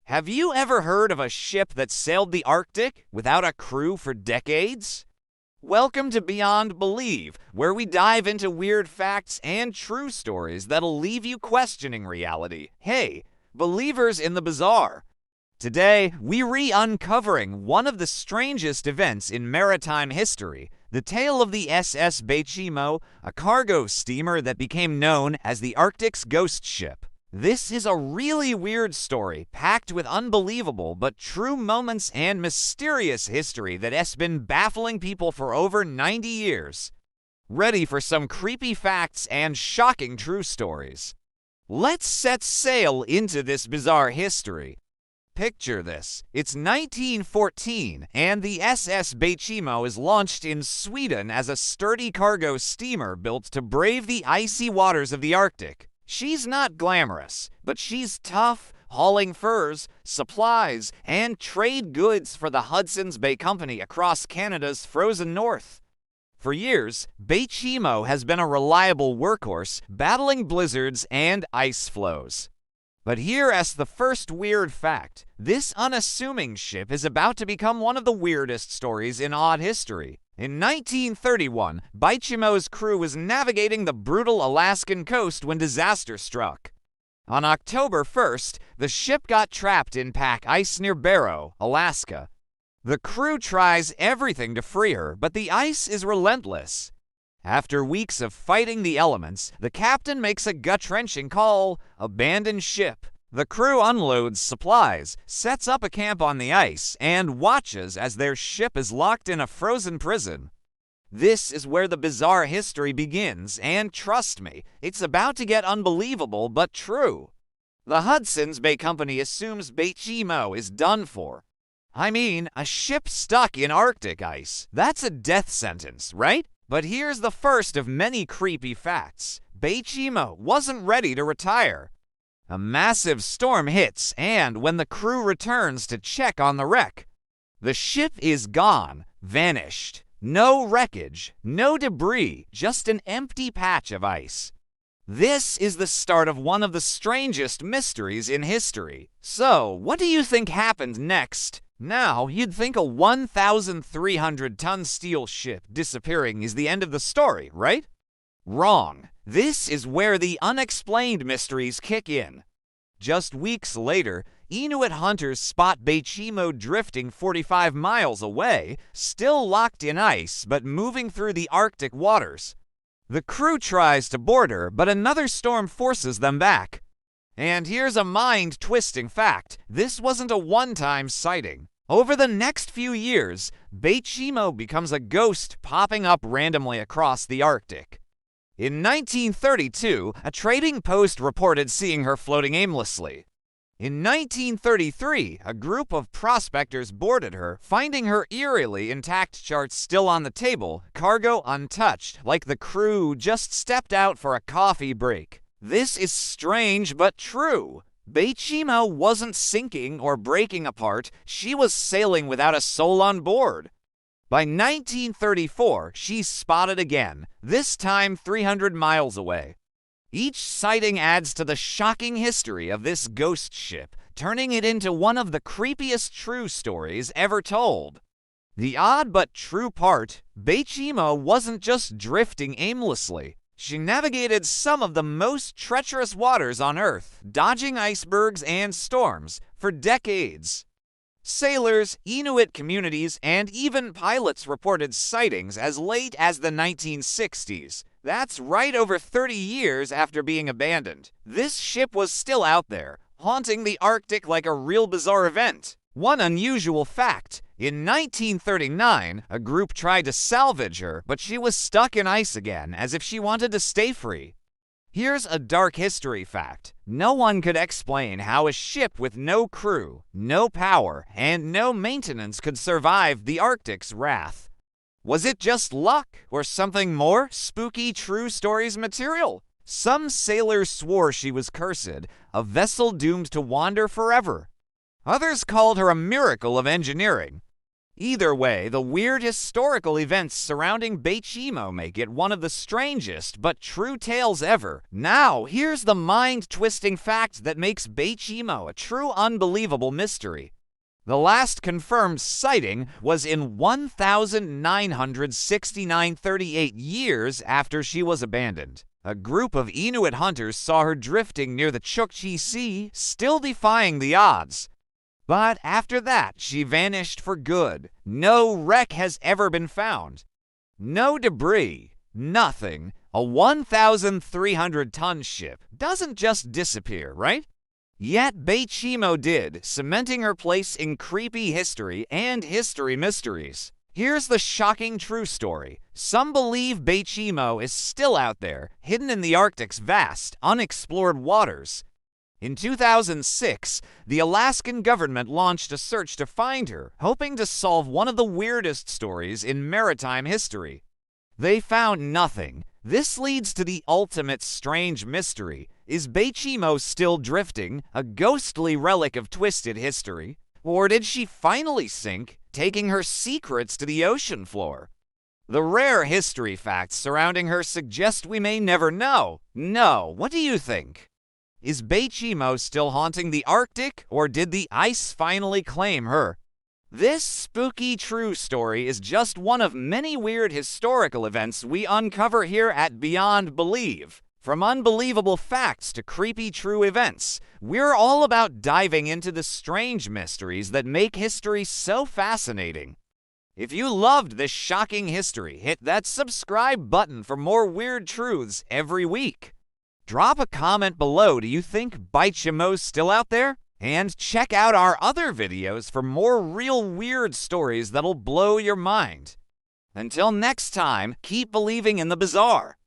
Have you ever heard of a ship that sailed the Arctic without a crew for decades? Welcome to Beyond Believe, where we dive into weird facts and true stories that'll leave you questioning reality. Hey, believers in the bizarre. Today, we uncovering one of the strangest events in maritime history, the tale of the SS Baychimo, a cargo steamer that became known as the Arctic's ghost ship. This is a really weird story, packed with unbelievable but true moments and mysterious history that has been baffling people for over 90 years. Ready for some creepy facts and shocking true stories? Let's set sail into this bizarre history. Picture this. It's 1914, and the SS Baychimo is launched in Sweden as a sturdy cargo steamer built to brave the icy waters of the Arctic. She's not glamorous, but she's tough, hauling furs, supplies, and trade goods for the Hudson's Bay Company across Canada's frozen north. For years, Baychimo has been a reliable workhorse, battling blizzards and ice flows. But here's the first weird fact. This unassuming ship is about to become one of the weirdest stories in odd history. In 1931, Baychimo's crew was navigating the brutal Alaskan coast when disaster struck. On October 1st, the ship got trapped in pack ice near Barrow, Alaska. The crew tries everything to free her, but the ice is relentless. After weeks of fighting the elements, the captain makes a gut-wrenching call: abandon ship. The crew unloads supplies, sets up a camp on the ice, and watches as their ship is locked in a frozen prison. This is where the bizarre history begins, and trust me, it's about to get unbelievable but true. The Hudson's Bay Company assumes Baychimo is done for. I mean, a ship stuck in Arctic ice. That's a death sentence, right? But here's the first of many creepy facts. Baychimo wasn't ready to retire. A massive storm hits, and when the crew returns to check on the wreck, the ship is gone, vanished. No wreckage, no debris, just an empty patch of ice. This is the start of one of the strangest mysteries in history. So, what do you think happened next? Now, you'd think a 1,300-ton steel ship disappearing is the end of the story, right? Wrong. This is where the unexplained mysteries kick in. Just weeks later, Inuit hunters spot Baychimo drifting 45 miles away, still locked in ice but moving through the Arctic waters. The crew tries to board her, but another storm forces them back. And here's a mind-twisting fact. This wasn't a one-time sighting. Over the next few years, Baychimo becomes a ghost popping up randomly across the Arctic. In 1932, a trading post reported seeing her floating aimlessly. In 1933, a group of prospectors boarded her, finding her eerily intact, charts still on the table, cargo untouched, like the crew just stepped out for a coffee break. This is strange but true. Baychimo wasn't sinking or breaking apart, she was sailing without a soul on board. By 1934, she's spotted again, this time 300 miles away. Each sighting adds to the shocking history of this ghost ship, turning it into one of the creepiest true stories ever told. The odd but true part, Baychimo wasn't just drifting aimlessly. She navigated some of the most treacherous waters on Earth, dodging icebergs and storms for decades. Sailors, Inuit communities, and even pilots reported sightings as late as the 1960s. That's right over 30 years after being abandoned. This ship was still out there, haunting the Arctic like a real bizarre event. One unusual fact: in 1939, a group tried to salvage her, but she was stuck in ice again, as if she wanted to stay free. Here's a dark history fact. No one could explain how a ship with no crew, no power, and no maintenance could survive the Arctic's wrath. Was it just luck, or something more? Spooky true stories material? Some sailors swore she was cursed, a vessel doomed to wander forever. Others called her a miracle of engineering. Either way, the weird historical events surrounding Baychimo make it one of the strangest but true tales ever. Now, here's the mind-twisting fact that makes Baychimo a true unbelievable mystery. The last confirmed sighting was in 1969, 38 years after she was abandoned. A group of Inuit hunters saw her drifting near the Chukchi Sea, still defying the odds. But after that, she vanished for good. No wreck has ever been found. No debris. Nothing. A 1,300-ton ship doesn't just disappear, right? Yet Baychimo did, cementing her place in creepy history and history mysteries. Here's the shocking true story. Some believe Baychimo is still out there, hidden in the Arctic's vast, unexplored waters. In 2006, the Alaskan government launched a search to find her, hoping to solve one of the weirdest stories in maritime history. They found nothing. This leads to the ultimate strange mystery. Is Baychimo still drifting, a ghostly relic of twisted history? Or did she finally sink, taking her secrets to the ocean floor? The rare history facts surrounding her suggest we may never know. No, what do you think? Is Baychimo still haunting the Arctic, or did the ice finally claim her? This spooky true story is just one of many weird historical events we uncover here at Beyond Believe. From unbelievable facts to creepy true events, we're all about diving into the strange mysteries that make history so fascinating. If you loved this shocking history, hit that subscribe button for more weird truths every week. Drop a comment below. Do you think Baychimo's still out there? And check out our other videos for more real weird stories that'll blow your mind. Until next time, keep believing in the bizarre.